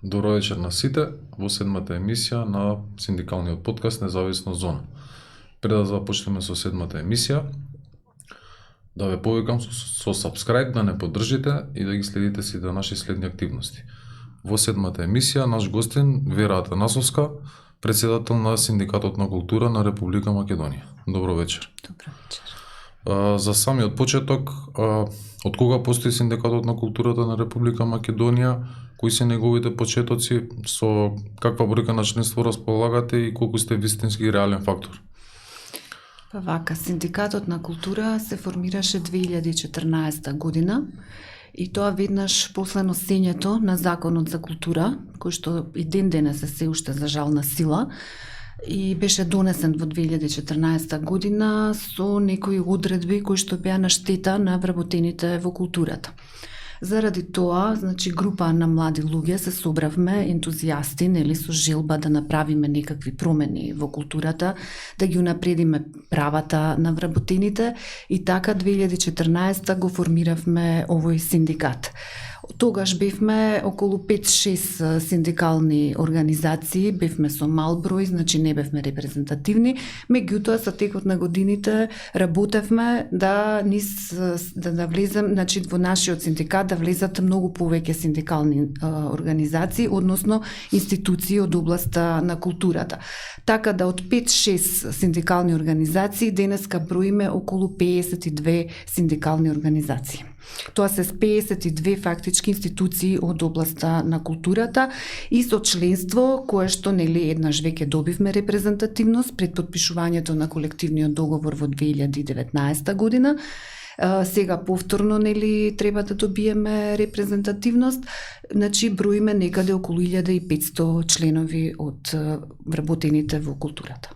Добро вечер на сите во седмата емисија на синдикалниот подкаст Независна зона. Пред да започнеме со седмата емисија, да ве повикам со subscribe да не поддржите и да ги следите сите наши следни активности. Во седмата емисија наш гостин Вера Атанасовска, председател на Синдикатот на култура на Република Македонија. Добро вечер. Добро вечер. За самиот почеток, од кога постои Синдикатот на културата на Република Македонија, кои се неговите почетоци, со каква бројка на членство располагате и колку сте вистински и реален фактор? Па вака, Синдикатот на култура се формираше 2014 година и тоа веднаш после носењето на Законот за култура, кој што и ден денес се уште за жал на сила, и беше донесен во 2014 година со некои одредби кои што беа на штета на вработените во културата. Заради тоа, група на млади луѓе се собравме, ентузијасти, со желба да направиме некакви промени во културата, да ги унапредиме правата на вработените и така 2014 го формиравме овој синдикат. Тогаш бевме околу 5-6 синдикални организации, бевме со мал број, не бевме репрезентативни, меѓутоа со текот на годините работевме да влезем, во нашиот синдикат да влезат многу повеќе синдикални организации, односно институции од областа на културата. Така да од 5-6 синдикални организации денеска броиме околу 52 синдикални организации. Тоа се 52 фактички институции од областа на културата и со членство кое што еднаш веќе добивме репрезентативност пред подпишувањето на колективниот договор во 2019 година. Сега повторно треба да добиеме репрезентативност, броиме некаде околу 1500 членови од вработените во културата.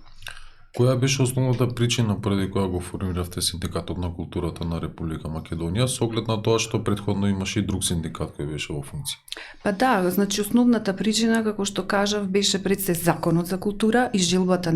Која беше основната причина поради која го формиравте Синдикатот на културата на Република Македонија, со оглед на тоа што претходно имаше и друг синдикат кој беше во функција? Па да, основната причина, како што кажав, беше пред се Законот за култура и желбата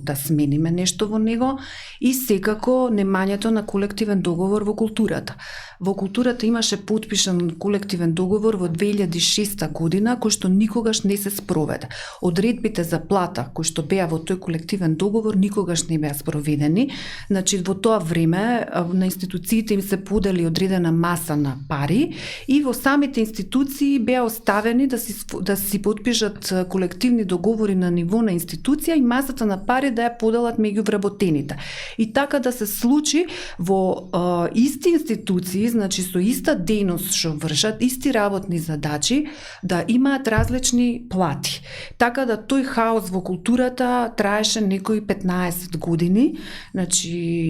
да смениме нешто во него и секако немањето на колективен договор во културата. Во културата имаше подпишан колективен договор во 2006 година кој што никогаш не се спроведе. Одредбите за плата кои што беа во тој колективен договор никогаш не беа спроведени. Во тоа време на институциите им се подели одредена маса на пари и во самите институции беа оставени да си подпишат колективни договори на ниво на институција и масата на пари да ја поделат меѓу вработените. И така да се случи во исти институции, со иста дејност што вршат, исти работни задачи, да имаат различни плати. Така да тој хаос во културата траеше некои 15 години,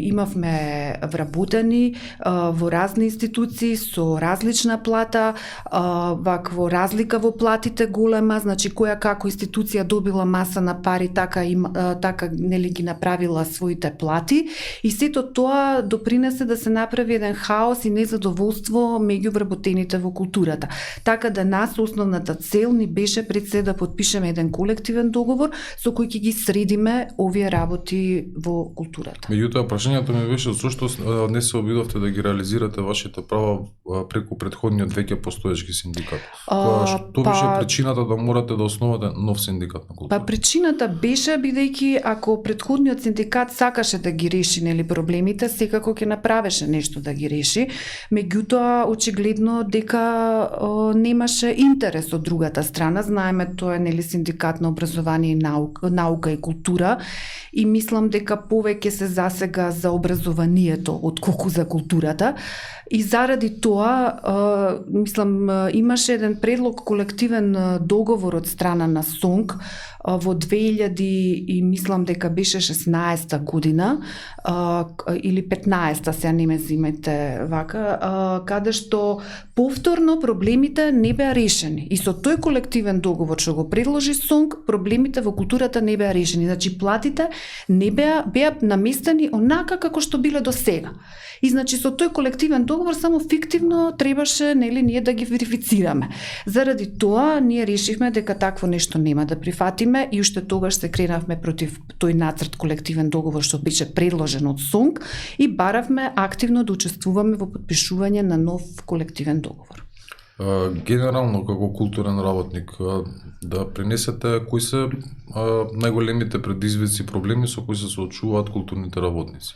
имавме вработени во разни институции со различна плата, вакво разлика во платите голема, која како институција добила маса на пари, така ги направила своите плати и сето тоа допринесе да се направи еден хаос и незадоволство меѓу вработените во културата. Така да нас основната цел ни беше пред се да подпишеме еден колективен договор со кој ќе ги средиме овие работи во културата. Меѓутоа, прашањето ми беше зошто не се обидовте да ги реализирате вашите права преку претходниот веќе постоечки синдикат? Што беше причината да морате да основате нов синдикат на култура? Па причината беше бидејќи ако претходниот синдикат сакаше да ги реши проблемите, секако ќе направеше нешто да ги реши. Меѓутоа, очигледно дека немаше интерес од другата страна. Знаеме, тоа е синдикат на образование и наука и култура и мислам дека повеќе се засега за образованието отколку за културата. И заради тоа, имаше еден предлог колективен договор од страна на СОНК во 2000 и мислам дека беше 16 година или 15, сега не ме зимете вака, каде што повторно проблемите не беа решени. И со тој колективен договор што го предложи СОНК, проблемите во културата не беа решени. Платите не беа наместени онака како што биле до сега. И со тој колективен договор само фиктивно требаше ние да ги верифицираме. Заради тоа ние решивме дека такво нешто нема да прифатиме и уште тогаш се кренавме против тој нацрт колективен договор што беше предложен од СОНК и баравме активно да учествуваме во подпишување на нов колективен договор. Генерално, како културен работник, да пренесете кои се најголемите предизвици и проблеми со кои се соочуваат културните работници?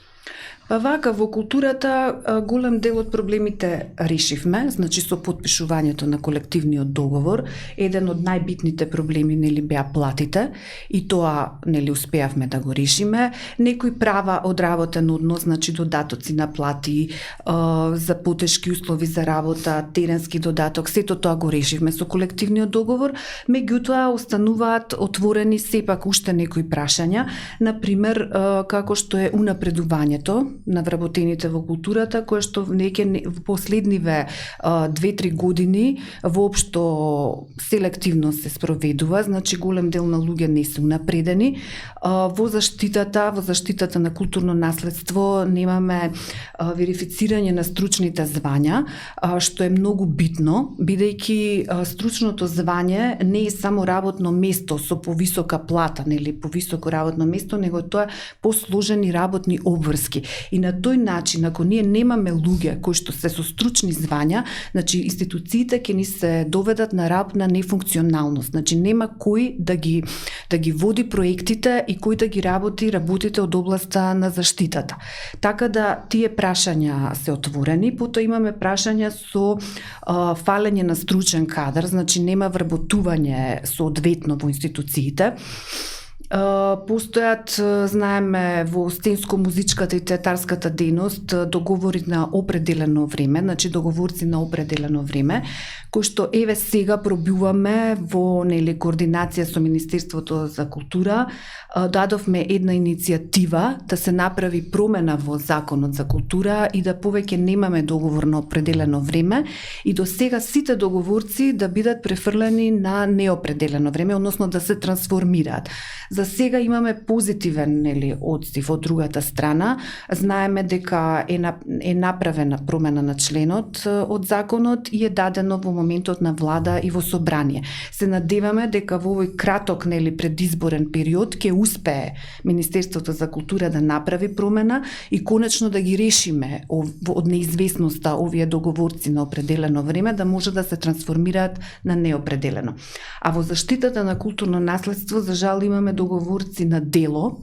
Па вака, во културата голем дел од проблемите решивме, значи со потпишувањето на колективниот договор. Еден од најбитните проблеми беа платите и тоа успеавме да го решиме. Некои права од работен однос, значи додатоци на плати, за потешки услови за работа, теренски додаток, сето тоа го решивме со колективниот договор. Меѓутоа остануваат отворени сепак уште некои прашања, на пример како што е унапредувањето на вработените во културата, кое што во последниве 2-3 години воопшто селективно се спроведува, значи голем дел на луѓе не се унапредени. Во заштитата на културно наследство немаме верифицирање на стручните звања, што е многу битно, бидејќи стручното звање не е само работно место со повисока плата, повисоко работно место, него тоа посложени работни обврски. И на тој начин, ако ние немаме луѓе кои што се со стручни звања, значи институциите ќе ни се доведат на раб на нефункционалност. Значи нема кој да ги води проектите и кој да ги работите од областа на заштитата. Така да тие прашања се отворени, потоа имаме прашања со фалење на стручен кадар, значи нема вработување соодветно во институциите. Постојат, знаеме, во сценско-музичката и театарската дејност договори на определено време, значи договорци на определено време, кои што еве сега пробуваме во координација со Министерството за култура, дадовме една иницијатива да се направи промена во Законот за култура и да повеќе немаме договор на определено време и до сега сите договорци да бидат префрлени на неопределено време, односно да се трансформираат. За сега имаме позитивен одстив од другата страна. Знаеме дека е направена промена на членот од законот и е дадено во моментот на влада и во собрание. Се надеваме дека во овој краток предизборен период ќе успее Министерството за култура да направи промена и конечно да ги решиме од неизвестноста овие договорци на определено време да може да се трансформираат на неопределено. А во заштитата на културно наследство за жал имаме договорци на дело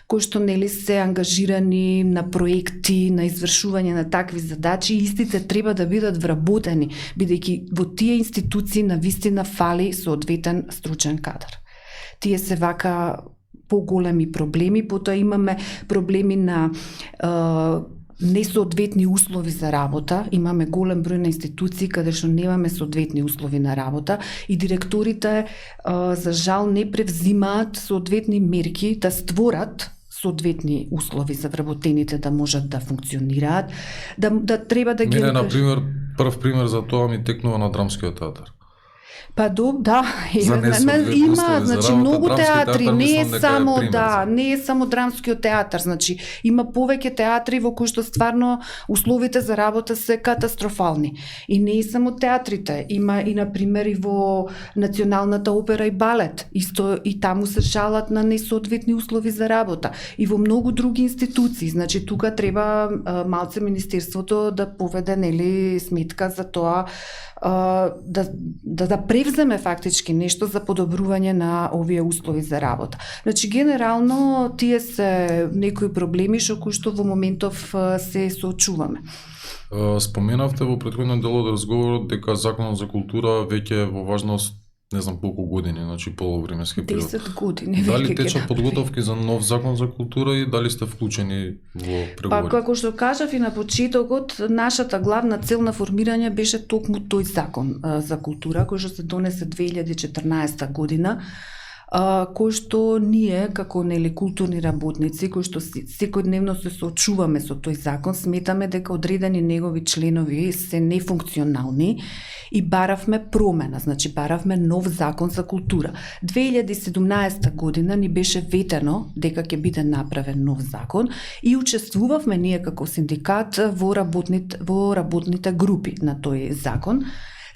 кои што се ангажирани на проекти, на извршување на такви задачи и истите треба да бидат вработени, бидејќи во тие институции навистина фали соодветен стручен кадар. Тие се вака поголеми проблеми, потоа имаме проблеми на несоодветни услови за работа, имаме голем број на институции каде што немаме соодветни услови на работа и директорите за жал не превзимаат соодветни мерки да створат соодветни услови за вработените да можат да функционираат, да треба да ги... Например, прв пример за тоа ми текнува на Драмскиот театар. Па да, има, значи многу театри, не е само Драмскиот театар, значи има повеќе театри во кои што стварно условите за работа се катастрофални. И не е само театрите, има и на пример и во Националната опера и балет, исто и таму се жалат на несоодветни услови за работа. И во многу други институции, значи тука треба малце Министерството да поведе сметка за тоа да превземе фактички нешто за подобрување на овие услови за работа. Значи генерално тие се некои проблеми кои што во моментов се соочуваме. Споменавте во претходниот дел од разговорот дека Законот за култура веќе е во важност не знам колку години, значи полувременски период. 10 години. Дали течат подготовки за нов закон за култура и дали сте вклучени во преговори? Па како што кажав и на почетокот, нашата главна цел на формирање беше токму тој закон за култура кој што се донесе 2014 година, кој што ние како културни работници кои што секојдневно се соочуваме со тој закон, сметаме дека одредени негови членови се нефункционални и баравме промена, значи баравме нов закон за култура. 2017 година ни беше ветено дека ќе биде направен нов закон и учествувавме ние како синдикат во работните групи на тој закон.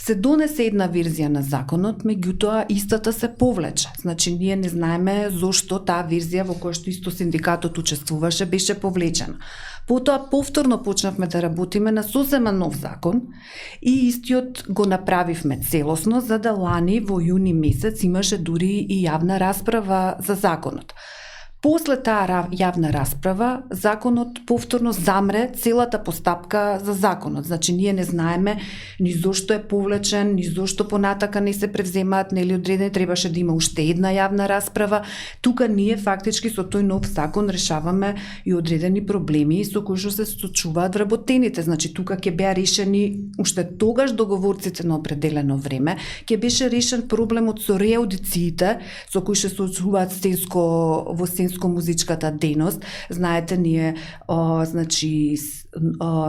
Се донесе една верзија на законот, меѓутоа истата се повлече. Значи ние не знаеме зошто таа верзија во која што исто синдикатот учествуваше беше повлечена. Потоа повторно почнавме да работиме на сосема нов закон и истиот го направивме целосно, за да лани во јуни месец имаше дури и јавна расправа за законот. После таа јавна расправа, законот повторно замре целата постапка за законот. Значи, ние не знаеме ни зошто е повлечен, ни зошто понатака не се превземаат, нели одредени, требаше да има уште една јавна расправа. Тука ние фактички со тој нов закон решаваме и одредени проблеми со кои што се соочуваат вработените. Значи, тука ќе беа решени уште тогаш договорците на определено време, ќе беше решен проблемот со реаудициите, со кои што се соочуваат во музичката дејност. Знаете, ние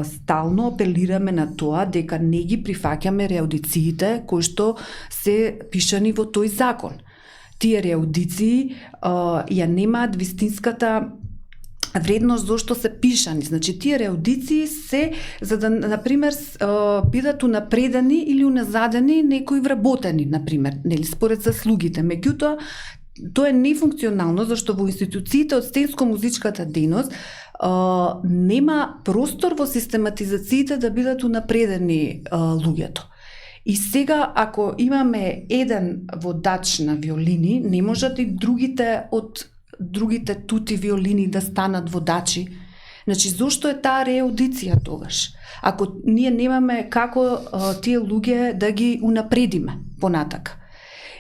стално апелираме на тоа дека не ги прифаќаме реаудициите кои што се пишани во тој закон. Тие реаудиции ја немаат вистинската вредност зошто се пишани. Значи, тие реаудиции се за да, например, бидат унапредени или уназадени некои вработени, например, нели, според заслугите. Меѓутоа, тоа е нефункционално, зашто во институциите од сценско-музичката дејност нема простор во систематизациите да бидат унапредени луѓето. И сега, ако имаме еден водач на виолини, не можат и другите тути виолини да станат водачи. Значи, зошто е таа реаудиција тогаш? Ако ние немаме како тие луѓе да ги унапредиме понатака.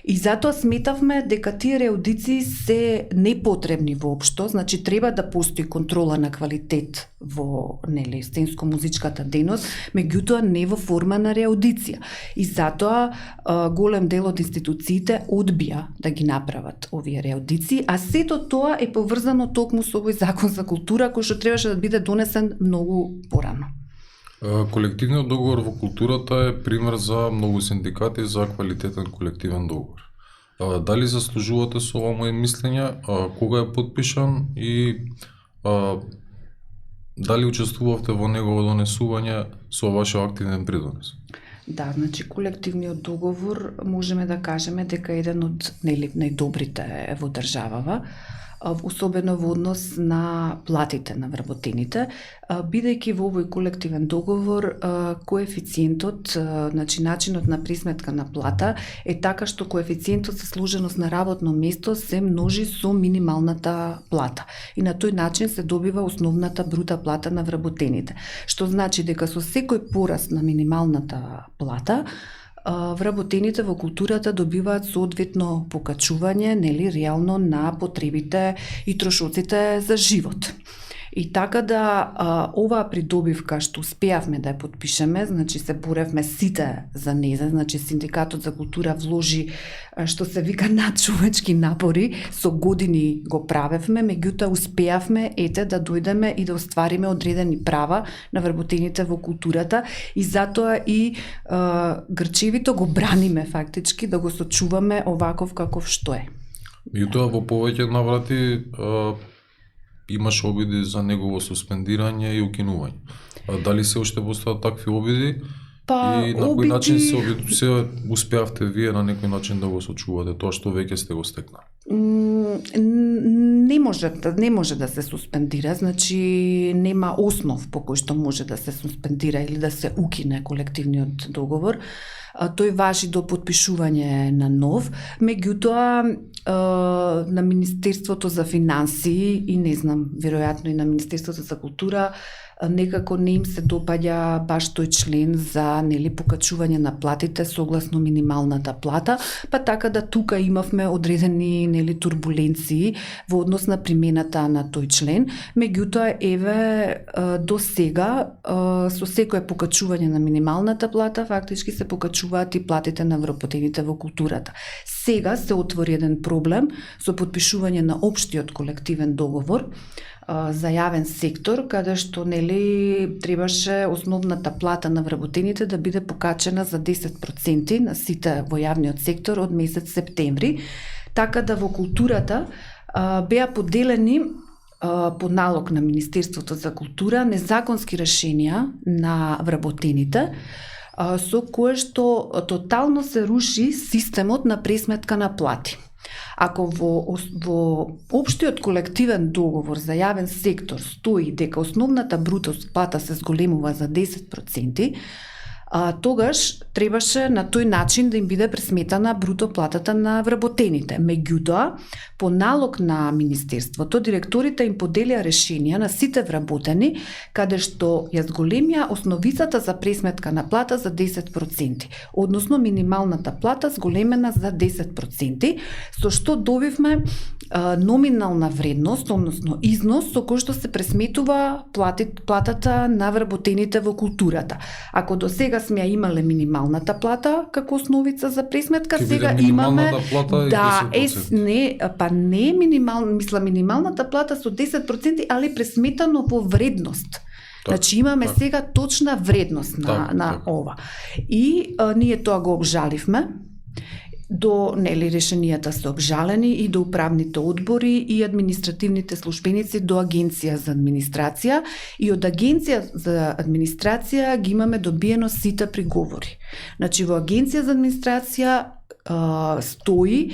И затоа сметавме дека тие реаудиции се непотребни воопшто, значи треба да постои контрола на квалитет во сценско-музичката дејност, меѓутоа не во форма на реаудиција. И затоа голем дел од институциите одбија да ги направат овие реаудиции, а сето тоа е поврзано токму со овој закон за култура кој што требаше да биде донесен многу порано. Колективниот договор во културата е пример за многу синдикати за квалитетен колективен договор. Дали заслужувате со ова моје мислење, кога е подпишан и дали учествувавте во негово донесување со вашиот активен придонес? Да, значи колективниот договор можеме да кажеме дека е еден од најдобрите во државава, особено во однос на платите на вработените, бидејќи во овој колективен договор коефициентот, значи начинот на присметка на плата е така што коефициентот за сложеност на работно место се множи со минималната плата. И на тој начин се добива основната брута плата на вработените. Што значи дека со секој пораст на минималната плата, вработените во културата добиваат соодветно покачување, нели, реално на потребите и трошоците за живот. И така да оваа придобивка што успеавме да ја подпишеме, значи се боревме сите за неа, значи синдикатот за култура вложи што се вика надчовечки напори, со години го правевме, меѓутоа успеавме да дојдеме и да оствариме одредени права на вработените во културата и затоа и грчевито го браниме фактички да го сочуваме оваков каков што е. Меѓутоа во повеќе наврати имаше обиди за негово суспендирање и укинување. Дали се уште постојат такви обиди? И на кој начин се успеавте вие на некој начин да го сочувате тоа што веќе сте го стекнали? Не може да се суспендира, значи нема основ по кој што може да се суспендира или да се укине колективниот договор. Тој важи до подпишување на нов, меѓутоа на Министерството за финансии и не знам, веројатно и на Министерството за култура некако не им се допаѓа баш тој член за покачување на платите согласно минималната плата, па така да тука имавме одредени турбуленции во однос на примената на тој член. Меѓутоа до сега со секое покачување на минималната плата фактички се покачуваат и платите на вработените во културата. Сега се отвори еден проблем со подпишување на општиот колективен договор за јавен сектор, каде што требаше основната плата на вработените да биде покачена за 10% на сите во јавниот сектор од месец септември, така да во културата беа поделени по налог на Министерството за култура незаконски решенија на вработените, со кое што тотално се руши системот на пресметка на плати. Ако во општиот колективен договор за јавен сектор стои дека основната бруто плата се зголемува за 10%, тогаш требаше на тој начин да им биде пресметана бруто платата на вработените. Меѓутоа, по налог на Министерството, директорите им поделија решенија на сите вработени, каде што ја зголемија основицата за пресметка на плата за 10%, односно минималната плата зголемена за 10%, со што добивме номинална вредност, односно износ со кој што се пресметува платата на вработените во културата. Ако до сега сме ја имале минималната плата како основица за пресметка, сега имаме не е минималната плата со 10%, али пресметано во вредност. Значи имаме сега точна вредност на ова. И ние тоа го обжаливме. Решенијата се обжалени и до управните одбори и административните службеници до Агенција за администрација, и од Агенција за администрација ги имаме добиено сите приговори. Значи во Агенција за администрација стои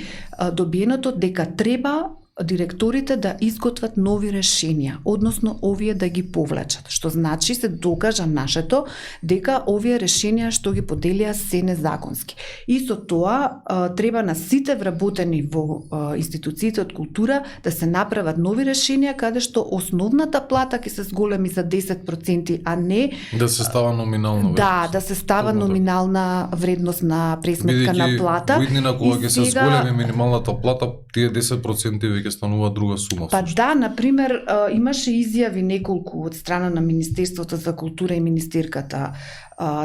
добиеното дека треба директорите да изготват нови решенија, односно овие да ги повлачат, што значи се докажа нашето дека овие решенија што ги поделија се незаконски. И со тоа треба на сите вработени во институциите од култура да се направат нови решенија каде што основната плата ќе се зголеми за 10%, а не да се става номинална вредност. Да се става номинална вредност на пресметка на плата. Во иднина кога ќе се зголеми минималната плата, тие 10% веќе станува друга сума. Например, имаше изјави неколку од страна на Министерството за култура и министерката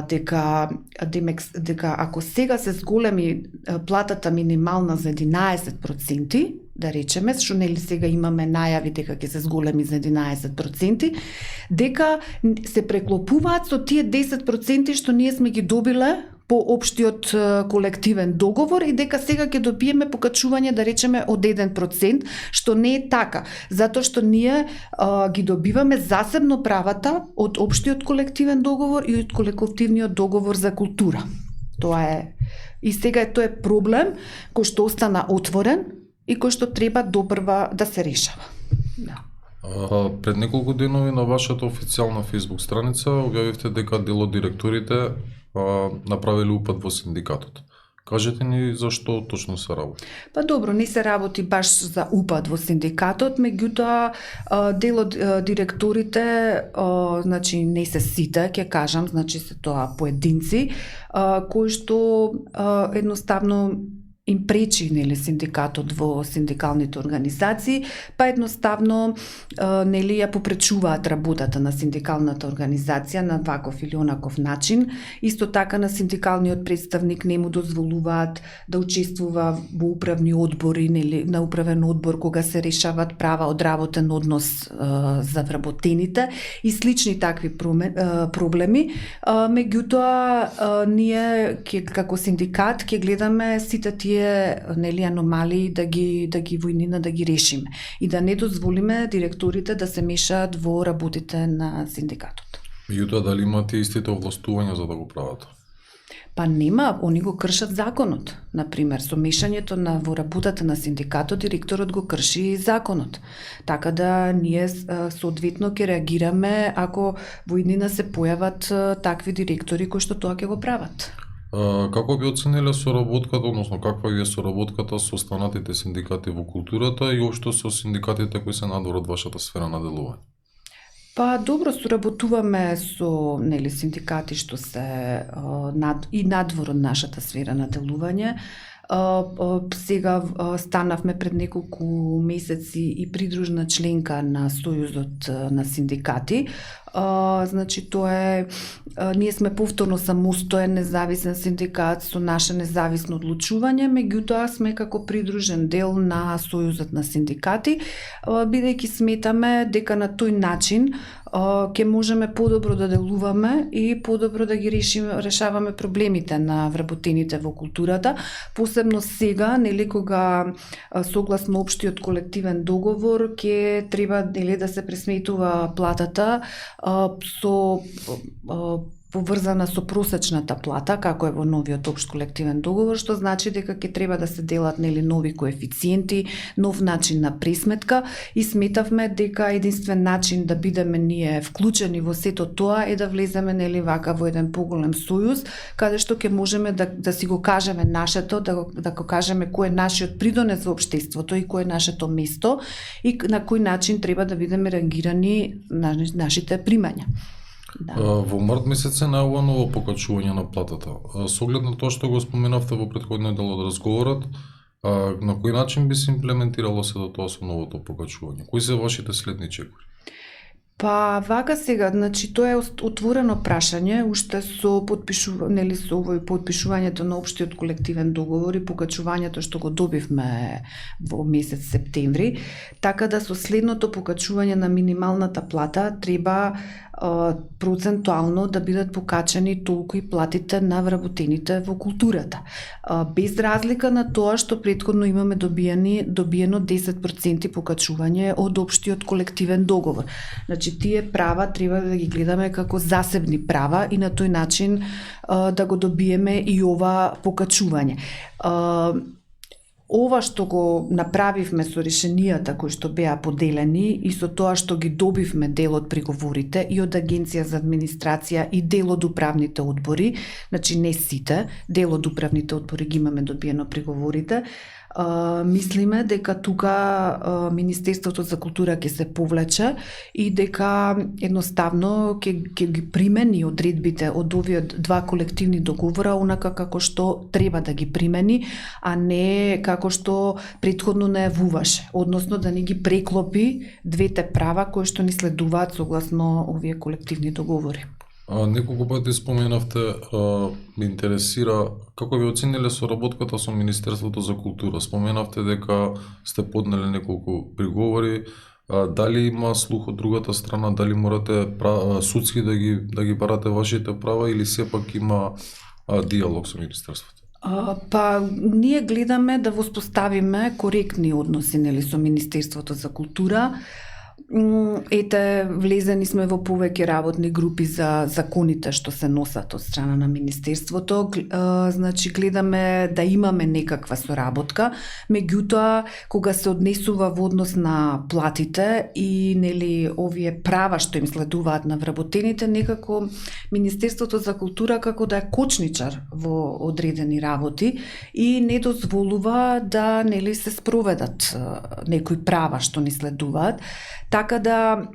дека ако сега се зголеми платата минимална за 11%, да речеме, што нели сега имаме најави дека ќе се зголеми за 11%, дека се преклопуваат со тие 10% што ние сме ги добиле по општиот колективен договор и дека сега ќе добиеме покачување, да речеме, од 1%, што не е така, затоа што ние ги добиваме засебно правата од општиот колективен договор и од колективниот договор за култура. Тоа е. И сега тоа е проблем кој што остана отворен и кој што треба добрва да се решава. Да. Пред неколку денови на вашата официјална Facebook страница објавивте дека дел од директорите направиле упад во синдикатот. Кажете ни зашто точно се работи? Добро, не се работи баш за упад во синдикатот, меѓутоа дел од директорите, значи не се сите, ќе кажам, значи се тоа поединци, кои што едноставно им пречи синдикатот во синдикалните организации, па едноставно ја попречуваат работата на синдикалната организација на ваков или онаков начин. Исто така на синдикалниот представник не му дозволуваат да учествува во управни одбори, на управен одбор кога се решават права од работен однос за вработените и слични такви проблеми. Меѓутоа ние како синдикат ќе гледаме сите тие аномалии да ги војнина да ги решиме и да не дозволиме директорите да се мешаат во работите на синдикатот. Меѓутоа, дали имате истите овластувања за да го прават? Нема, они го кршат законот. Например, со мешањето во работата на синдикатот, директорот го крши законот. Така да ние соодветно ќе реагираме ако во иднина се појават такви директори кои што тоа ќе го прават. Како би оцениле соработката, односно каква е соработката со останатите синдикати во културата и општо со синдикатите кои се надвор од вашата сфера на делување? Добро соработуваме со синдикати што се и надвор од нашата сфера на делување. Сега станавме пред неколку месеци и придружна членка на Сојузот на синдикати. Значи тоа е, ние сме повторно самостоен независен синдикат со наше независно одлучување, меѓутоа сме како придружен дел на Сојузот на синдикати, бидејќи сметаме дека на тој начин ќе можеме подобро да делуваме и подобро да ги решаваме проблемите на вработените во културата, посебно сега, кога согласно општиот колективен договор ќе треба да се пресметува платата со поврзана со просечната плата, како е во новиот општ колективен договор, што значи дека ќе треба да се делат нови коефициенти, нов начин на пресметка и сметавме дека единствен начин да бидеме ние вклучени во сето тоа е да влеземе вака во еден поголем сојуз, каде што ќе можеме да си го кажеме нашето, да го кажеме кој е нашиот придонес во општеството и кој е нашето место и на кој начин треба да бидеме рангирани на нашите примања. Да. Во март месец се најавува ново покачување на платата. Со оглед на тоа што го споменавте во претходниот дел од разговорот, на кој начин би се имплементирало се до тоа со новото покачување? Кои се вашите следни чекори? Па вака сега, значи тоа е отворено прашање, уште со подпишување, со овој подпишувањето на општиот колективен договор и покачувањето што го добивме во месец септември, така да со следното покачување на минималната плата треба процентуално да бидат покачани толку и платите на вработените во културата. Без разлика на тоа што претходно имаме добиено 10% покачување од општиот колективен договор. Значи тие права треба да ги гледаме како засебни права и на тој начин да го добиеме и ова покачување. Ова што го направивме со решенијата кои што беа поделени и со тоа што ги добивме дел од приговорите и од Агенција за администрација и дел од управните одбори, значи не сите, дел од управните одбори ги имаме добиено приговорите, мислиме дека тука Министерството за култура ќе се повлече и дека едноставно ќе ги примени одредбите од овие два колективни договора онака како што треба да ги примени, а не како што претходно најавуваше, односно да не ги преклопи двете права кои што ни следуваат согласно овие колективни договори. Неколку пати споменавте, ме интересира како ви оцениле соработката со Министерството за култура. Споменавте дека сте поднели неколку приговори, дали има слух од другата страна, дали морате судски да ги барате вашите права или сепак има диалог со Министерството? Па ние гледаме да воспоставиме коректни односи со Министерството за култура. Ете, влезени сме во повеќе работни групи за законите што се носат од страна на Министерството. Значи, гледаме да имаме некаква соработка, меѓутоа, кога се однесува во однос на платите и овие права што им следуваат на вработените, некако Министерството за култура како да е кочничар во одредени работи и не дозволува да се спроведат некои права што ни следуваат. Така да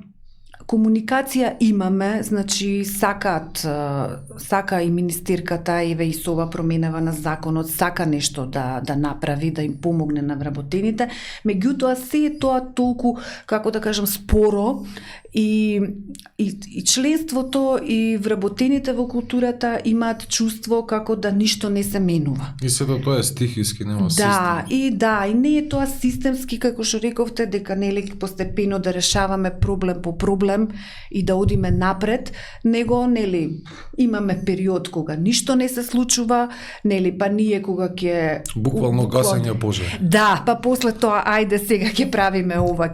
комуникација имаме, значи сака и министерката и со ова променева на законот, сака нешто да направи, да им помогне на вработените, меѓутоа се е тоа толку, како да кажам, споро и членството и вработените во културата имаат чувство како да ништо не се менува. И сето тоа е стихиски, нема систем. И не е тоа системски, како што рековте, дека постепено да решаваме проблем по проблем и да одиме напред, него имаме период кога ништо не се случува, па ние кога ќе буквално гасење пожар. Да, па после тоа ајде сега ќе правиме ова,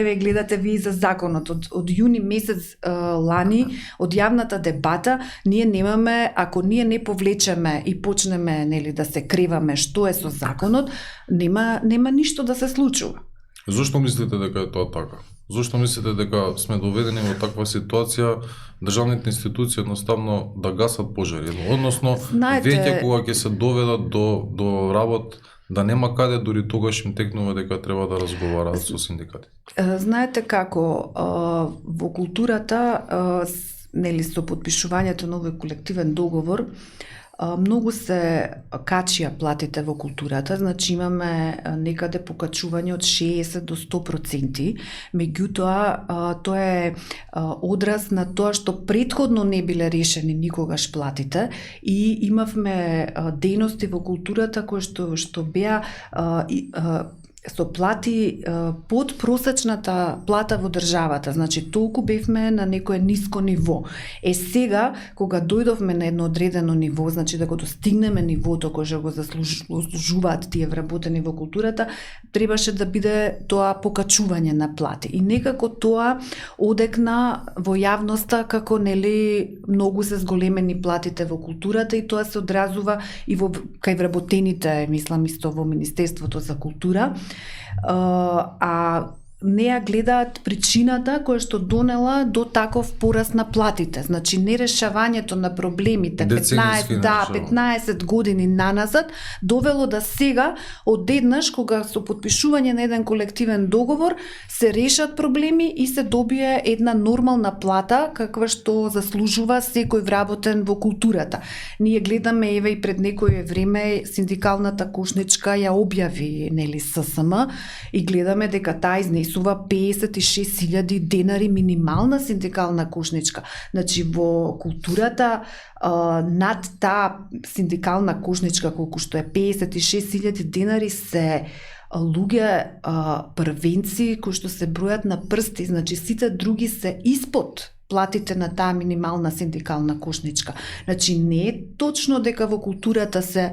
ве гледате ви за законот од јуни месец лани, од јавната дебата, ние немаме, ако ние не повлечеме и почнеме да се креваме што е со законот, нема ништо да се случува. Зошто мислите дека е тоа така? Зошто мислите дека сме доведени во таква ситуација, државните институции едноставно да гасат пожари? Односно, веќе кога ќе се доведат до работ, да нема каде, дури тогаш им текнува дека треба да разговараат со синдикати. Знаете како, во културата, со подпишувањето на овој колективен договор, многу се качија платите во културата, значи имаме некаде покачување од 60 до 100%, меѓутоа тоа е одраз на тоа што претходно не биле решени никогаш платите и имавме дејности во културата кои што беа со плати под просечната плата во државата. Значи, толку бевме на некое ниско ниво. Сега, кога дојдовме на едно одредено ниво, значи да го достигнеме нивото кое што го заслужуваат тие вработени во културата, требаше да биде тоа покачување на плати. И некако тоа одекна во јавноста како нели многу се зголемени платите во културата и тоа се одразува и во кај вработените, мислам исто во Министерството за култура. А не ја гледаат причината која што донела до таков пораст на платите. Значи, нерешавањето на проблемите 15 години наназад довело да сега, одеднаш, кога со подпишување на еден колективен договор, се решат проблеми и се добие една нормална плата, каква што заслужува секој вработен во културата. Ние гледаме, еве и пред некое време, синдикалната кушничка ја објави, нели, ССМ, и гледаме дека таа изнесува 56.000 денари минимална синдикална кушничка. Значи, во културата над таа синдикална кушничка, колку што е 56.000 денари, се луѓе првенци кои што се бројат на прсти, значи сите други се испод платите на таа минимална синдикална кушничка. Значи, не е точно дека во културата се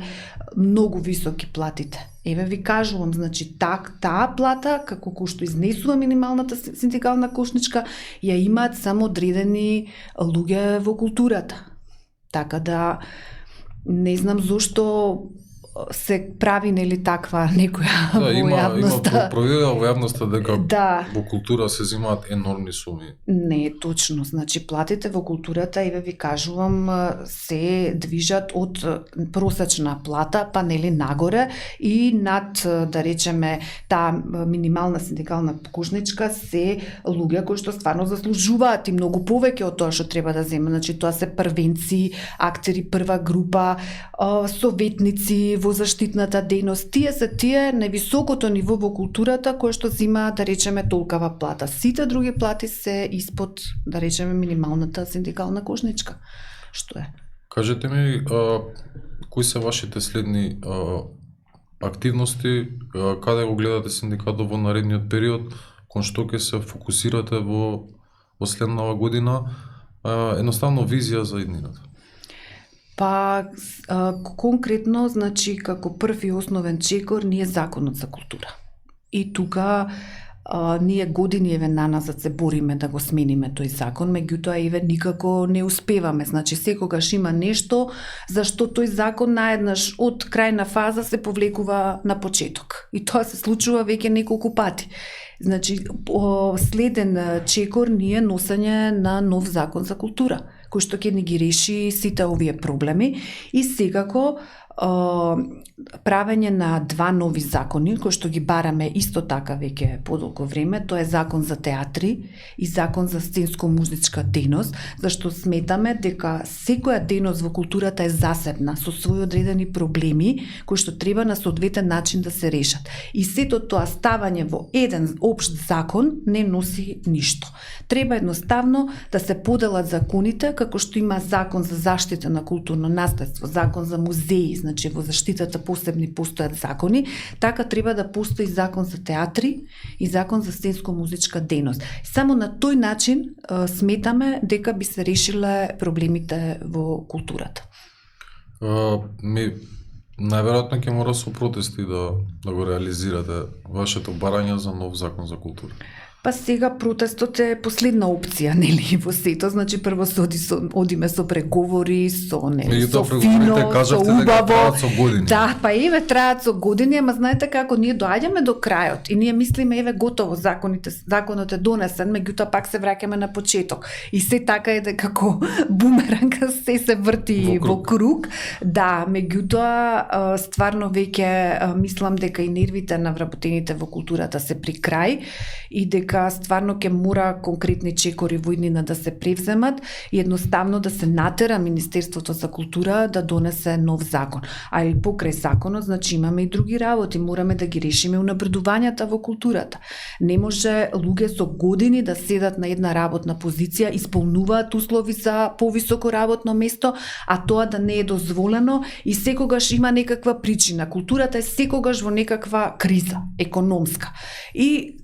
многу високи платите. Еве ви кажувам, значи таа плата, како што изнесува минималната синдикална кушничка, ја имаат само одредени луѓе во културата. Така да не знам зошто се прави нели таква некоја во јавноста. Има проверка во јавноста дека во култура се земаат енормни суми. Не е точно. Значи, платите во културата, еве ви кажувам, се движат од просечна плата, па нели нагоре и над, да речеме, таа минимална синдикална кушничка се луѓе кои што стварно заслужуваат и многу повеќе од тоа што треба да земат. Значи, тоа се првенци, актери прва група, советници во заштитната дејност. Тие се на високото ниво во културата кое што зема, да речеме, толкава плата. Сите други плати се испод, да речеме, минималната синдикална кушничка. Што е? Кажете ми, кои се вашите следни активности, каде го гледате синдикатот во наредниот период, кон што ќе се фокусирате во следнава година, едноставно визија за иднината? Па, конкретно, значи, како прв и основен чекор, ние Законот за култура. И тука ние години еве наназад се бориме да го смениме тој закон, меѓутоа еве никако не успеваме. Значи, секогаш има нешто зашто тој закон наеднаш од крајна фаза се повлекува на почеток. И тоа се случува веќе неколку пати. Значи, следен чекор ние носење на нов закон за култура, кој што ќе ни ги реши сите овие проблеми и секако правење на два нови закони, кои што ги бараме исто така веќе подолго време, тоа е Закон за театри и Закон за сценско-музичка дејност, зашто сметаме дека секоја дејност во културата е засебна, со своји одредени проблеми, кои што треба на соодветен начин да се решат. И сето тоа ставање во еден општ закон не носи ништо. Треба едноставно да се поделат законите, како што има Закон за заштита на културно наследство, Закон за музеи, значи во заштитата посебни постојат закони, така треба да постои Закон за театри и Закон за сценско-музичка дејност. Само на тој начин сметаме дека би се решиле проблемите во културата. Најверојатно ќе мора со протести да го реализирате вашето барање за нов Закон за култура. Па сега протестот е последна опција, нели, во сето. Значи, прво одиме со преговори, со фино, со убаво. Да, па еве траат со години, ама знаете како, ние доаѓаме до крајот и ние мислиме, еве готово, законот е донесен, меѓутоа пак се враќаме на почеток. И се така е како бумеранг се врти во круг. Да, меѓутоа стварно веќе мислам дека и нервите на вработените во културата се при крај и дека дека стварно ќе мора конкретни чекори во иднина да се превземат и едноставно да се натера Министерството за култура да донесе нов закон. А и покрај законот, значи имаме и други работи, мораме да ги решиме унапредувањата во културата. Не може луѓе со години да седат на една работна позиција, исполнуваат услови за повисоко работно место, а тоа да не е дозволено и секогаш има некаква причина. Културата е секогаш во некаква криза економска. И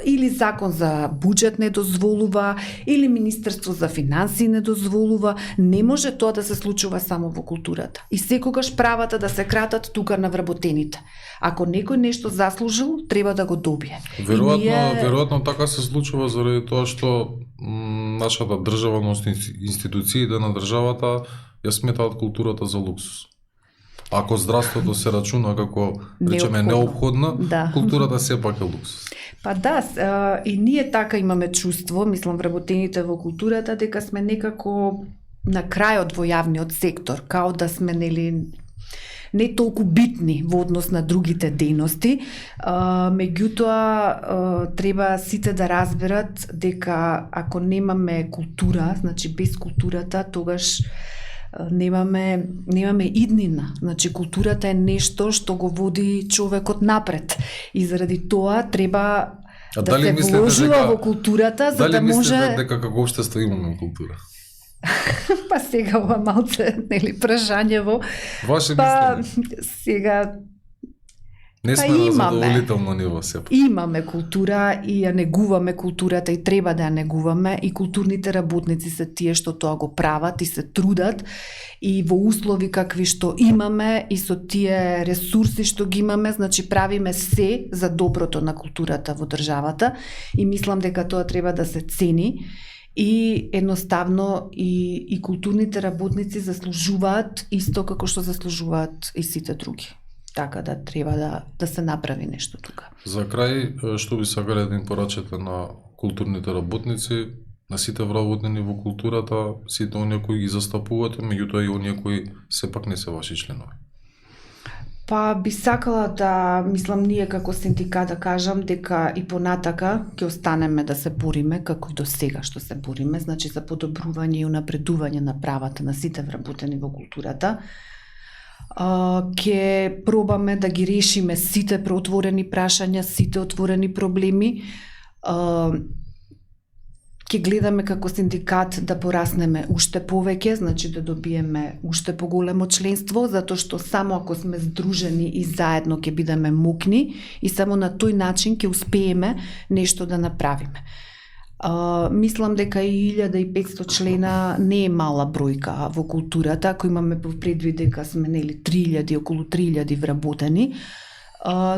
или закон за буџет не дозволува, или Министерство за финансии не дозволува. Не може тоа да се случува само во културата. И секогаш правата да се кратат тука на вработените. Ако некој нешто заслужил, треба да го добие. Веројатно така се случува заради тоа што нашата држава, институциите на државата ја сметаат културата за луксус. Ако здравството се рачуна како, речеме, неопходна, да, културата сепак е луксус. Па да, и ние така имаме чувство, мислам, вработените во културата, дека сме некако на крајот во јавниот сектор, као да сме не толку битни во однос на другите дејности. Меѓутоа, треба сите да разберат дека ако немаме култура, значи без културата, тогаш немаме иднина. Значи културата е нешто што го води човекот напред. И заради тоа треба да се вложува во културата, за да може... Дали мислите дека како општество имаме култура? Па сега ова малце, прашање во... Ваше мислење? Сега... Не сме на задоволително ниво сепак. Имаме култура и ја негуваме културата и треба да ја негуваме, и културните работници се тие што тоа го прават и се трудат, и во услови какви што имаме и со тие ресурси што ги имаме, значи правиме се за доброто на културата во државата и мислам дека тоа треба да се цени. И едноставно и културните работници заслужуваат исто како што заслужуваат и сите други. Така да треба да се направи нешто тука. За крај, што би сакале да им порачате на културните работници, на сите вработени во културата, сите оние кои ги застапувате, меѓутоа и оние кои сепак не се ваши членови? Па би сакала да, мислам, ние како синдикат да кажам дека и понатака ќе останеме да се бориме, како и до сега што се бориме, значи за подобрување и унапредување на правата на сите вработени во културата. Ќе пробаме да ги решиме сите отворени прашања, сите отворени проблеми. Ќе гледаме како синдикат да пораснеме уште повеќе, значи да добиеме уште поголемо членство, затоа што само ако сме здружени и заедно ќе бидеме мокни и само на тој начин ќе успееме нешто да направиме. Мислам дека и 1500 члена не е мала бројка во културата, ако имаме предвид дека сме 3000, околу 3000 вработени,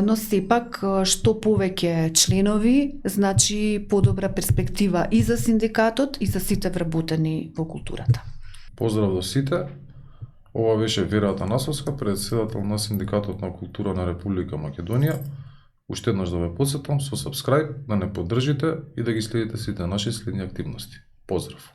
но сепак што повеќе членови, значи подобра перспектива и за синдикатот и за сите вработени во културата. Поздрав до сите. Ова беше Вера Атанасовска, председател на Синдикатот на култура на Република Македонија. Уште еднаш да ве потсетам со subscribe, да не поддржите и да ги следите сите наши следни активности. Поздрав!